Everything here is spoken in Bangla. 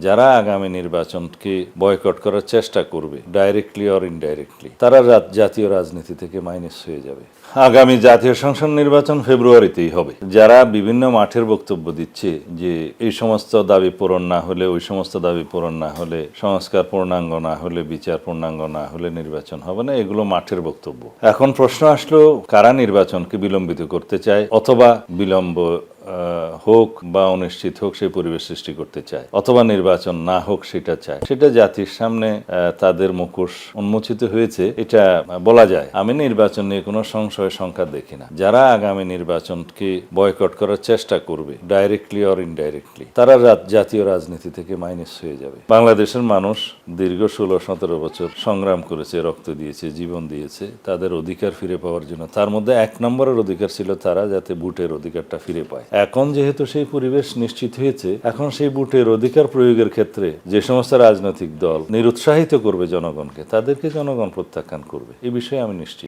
যারা আগামী নির্বাচনকে বয়কট করার চেষ্টা করবে ডাইরেক্টলি অর ইনডাইরেক্টলি, তারা জাতীয় রাজনীতি থেকে মাইনাস হয়ে যাবে। আগামী জাতীয় সংসদ নির্বাচন ফেব্রুয়ারিতেই হবে। যারা বিভিন্ন মাঠের বক্তব্য দিচ্ছে যে এই সমস্ত দাবি পূরণ না হলে, ওই সমস্ত দাবি পূরণ না হলে, সংস্কার পূর্ণাঙ্গ না হলে, বিচার পূর্ণাঙ্গ না হলে নির্বাচন হবে না, এগুলো মাঠের বক্তব্য। এখন প্রশ্ন আসলো, কারা নির্বাচনকে বিলম্বিত করতে চায় অথবা বিলম্ব হোক বা অনিশ্চিত হোক সেই পরিবেশ সৃষ্টি করতে চায়, অথবা নির্বাচন না হোক সেটা চায়। সেটা জাতির সামনে তাদের মুখোশ উন্মোচিত হয়েছে, এটা বলা যায়। আমি নির্বাচন নিয়ে কোনো সংশয় সংখ্যা দেখি না। যারা আগামী নির্বাচনকে বয়কট করার চেষ্টা করবে ডাইরেক্টলি অর ইনডাইরেক্টলি, তারা জাতীয় রাজনীতি থেকে মাইনাস হয়ে যাবে। বাংলাদেশের মানুষ দীর্ঘ 16-17 বছর সংগ্রাম করেছে, রক্ত দিয়েছে, জীবন দিয়েছে তাদের অধিকার ফিরে পাওয়ার জন্য। তার মধ্যে 1 নম্বরের অধিকার ছিল তারা যাতে ভোটের অধিকারটা ফিরে পায়। এখন যেহেতু সেই পরিবেশ নিশ্চিত হয়েছে, এখন সেই ভোটের অধিকার প্রয়োগের ক্ষেত্রে যে সমস্ত রাজনৈতিক দল নিরুৎসাহিত করবে জনগণকে, তাদেরকে জনগণ প্রত্যাখ্যান করবে, এই বিষয়ে আমি নিশ্চিত।